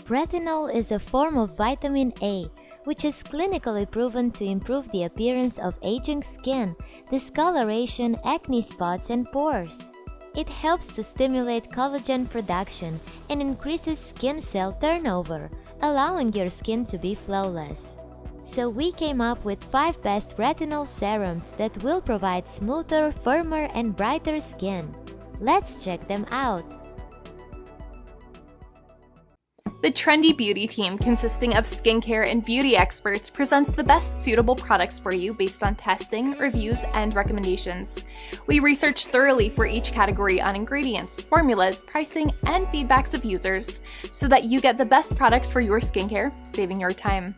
Retinol is a form of vitamin A, which is clinically proven to improve the appearance of aging skin, discoloration, acne spots, and pores. It helps to stimulate collagen production and increases skin cell turnover, allowing your skin to be flawless. So we came up with 5 best retinol serums that will provide smoother, firmer, and brighter skin. Let's check them out. The Trendy Beauty team, consisting of skincare and beauty experts, presents the best suitable products for you based on testing, reviews, and recommendations. We research thoroughly for each category on ingredients, formulas, pricing, and feedbacks of users so that you get the best products for your skincare, saving your time.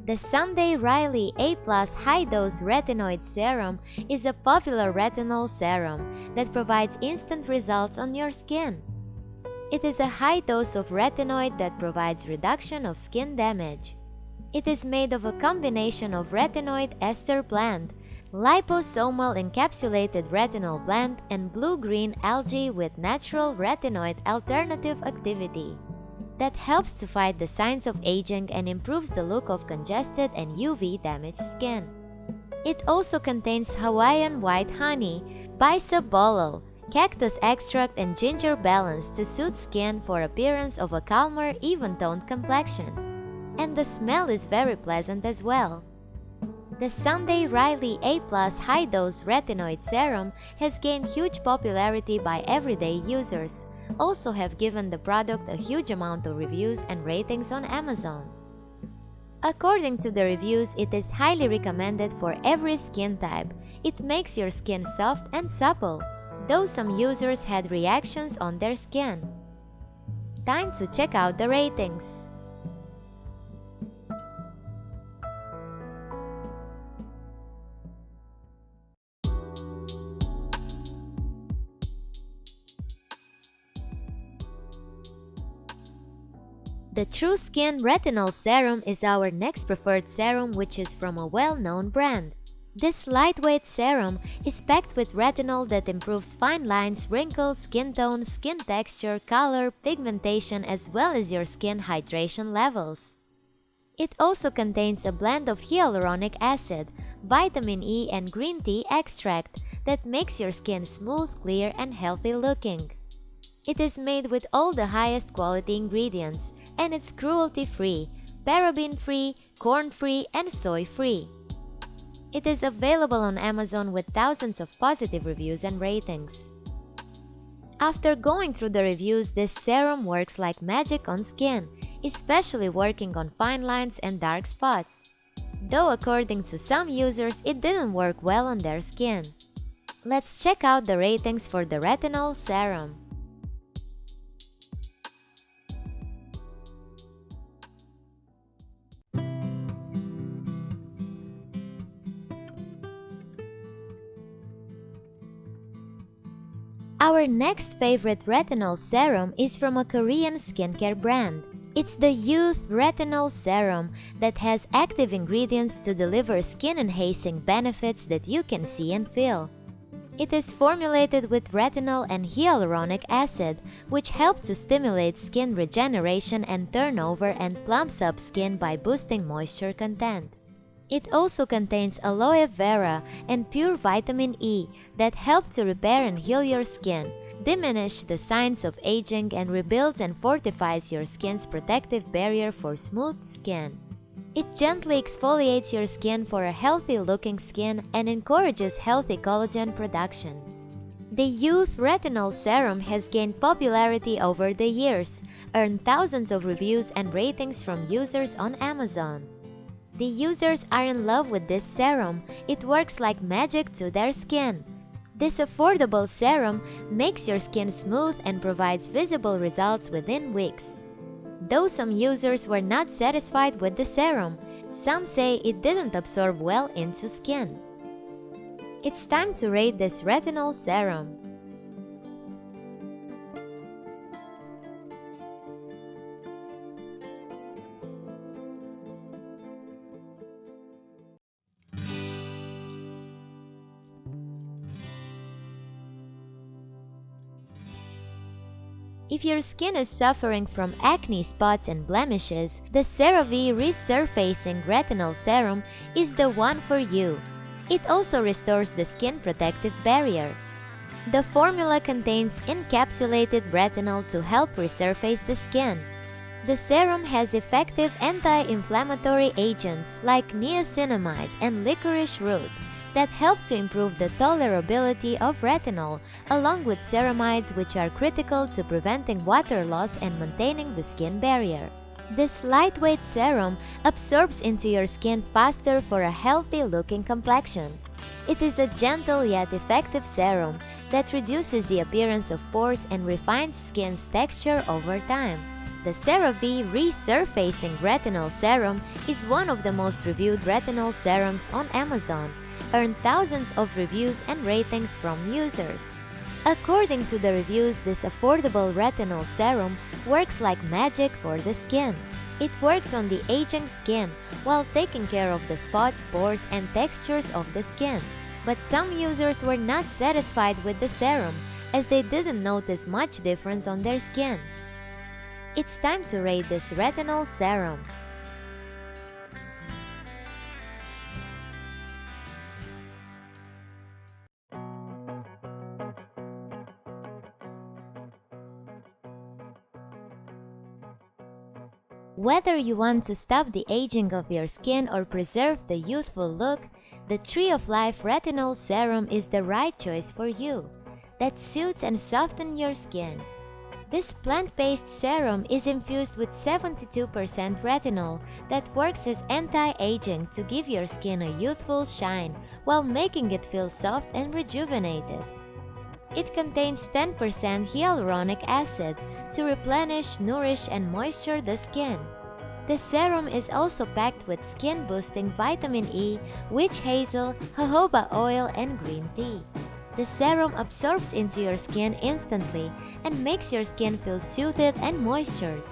The Sunday Riley A+ High-Dose Retinoid Serum is a popular retinol serum that provides instant results on your skin. It is a high dose of retinoid that provides reduction of skin damage. It is made of a combination of retinoid ester blend, liposomal encapsulated retinol blend, and blue-green algae with natural retinoid alternative activity that helps to fight the signs of aging and improves the look of congested and UV-damaged skin. It also contains Hawaiian white honey, bisabolol, cactus extract, and ginger balance to suit skin for appearance of a calmer, even-toned complexion. And the smell is very pleasant as well. The Sunday Riley A+ High-Dose Retinoid Serum has gained huge popularity by everyday users, also have given the product a huge amount of reviews and ratings on Amazon. According to the reviews, it is highly recommended for every skin type. It makes your skin soft and supple, though some users had reactions on their skin. Time to check out the ratings. The TruSkin Retinol Serum is our next preferred serum, which is from a well-known brand. This lightweight serum is packed with retinol that improves fine lines, wrinkles, skin tone, skin texture, color, pigmentation, as well as your skin hydration levels. It also contains a blend of hyaluronic acid, vitamin E, and green tea extract that makes your skin smooth, clear, and healthy looking. It is made with all the highest quality ingredients, and it's cruelty-free, paraben-free, corn-free, and soy-free. It is available on Amazon with thousands of positive reviews and ratings. After going through the reviews, this serum works like magic on skin, especially working on fine lines and dark spots. Though according to some users, it didn't work well on their skin. Let's check out the ratings for the Retinol Serum. Our next favorite retinol serum is from a Korean skincare brand. It's the Yeouth Retinol Serum that has active ingredients to deliver skin-enhancing benefits that you can see and feel. It is formulated with retinol and hyaluronic acid, which help to stimulate skin regeneration and turnover and plumps up skin by boosting moisture content. It also contains aloe vera and pure vitamin E that help to repair and heal your skin, diminish the signs of aging, and rebuilds and fortifies your skin's protective barrier for smooth skin. It gently exfoliates your skin for a healthy-looking skin and encourages healthy collagen production. The Yeouth Retinol Serum has gained popularity over the years, earned thousands of reviews and ratings from users on Amazon. The users are in love with this serum. It works like magic to their skin. This affordable serum makes your skin smooth and provides visible results within weeks. Though some users were not satisfied with the serum, some say it didn't absorb well into skin. It's time to rate this retinol serum. If your skin is suffering from acne, spots, and blemishes, the CeraVe Resurfacing Retinol Serum is the one for you. It also restores the skin protective barrier. The formula contains encapsulated retinol to help resurface the skin. The serum has effective anti-inflammatory agents like niacinamide and licorice root that help to improve the tolerability of retinol, along with ceramides, which are critical to preventing water loss and maintaining the skin barrier. This lightweight serum absorbs into your skin faster for a healthy-looking complexion. It is a gentle yet effective serum that reduces the appearance of pores and refines skin's texture over time. The CeraVe Resurfacing Retinol Serum is one of the most reviewed retinol serums on Amazon, earned thousands of reviews and ratings from users. According to the reviews, this affordable retinol serum works like magic for the skin. It works on the aging skin while taking care of the spots, pores, and textures of the skin. But some users were not satisfied with the serum as they didn't notice much difference on their skin. It's time to rate this retinol serum. Whether you want to stop the aging of your skin or preserve the youthful look, the Tree of Life Retinol Serum is the right choice for you, that suits and softens your skin. This plant-based serum is infused with 72% retinol that works as anti-aging to give your skin a youthful shine while making it feel soft and rejuvenated. It contains 10% hyaluronic acid to replenish, nourish, and moisture the skin. The serum is also packed with skin-boosting vitamin E, witch hazel, jojoba oil, and green tea. The serum absorbs into your skin instantly and makes your skin feel soothed and moistured.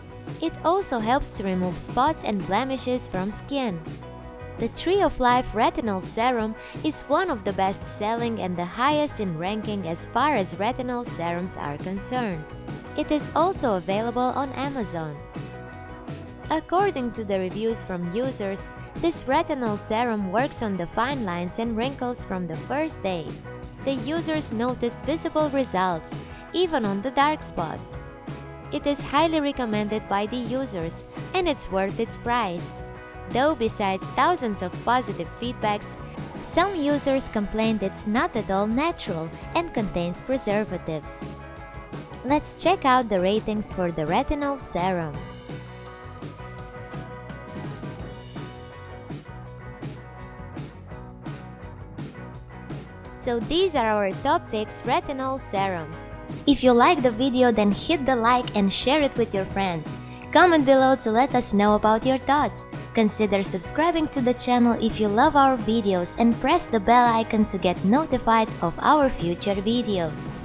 It also helps to remove spots and blemishes from skin. The Tree of Life Retinol Serum is one of the best-selling and the highest in ranking as far as retinol serums are concerned. It is also available on Amazon. According to the reviews from users, this retinol serum works on the fine lines and wrinkles from the first day. The users noticed visible results, even on the dark spots. It is highly recommended by the users, and it's worth its price. Though besides thousands of positive feedbacks, some users complained it's not at all natural and contains preservatives. Let's check out the ratings for the retinol serum. So these are our top picks retinol serums. If you like the video, then hit the like and share it with your friends. Comment below to let us know about your thoughts. Consider subscribing to the channel if you love our videos and press the bell icon to get notified of our future videos.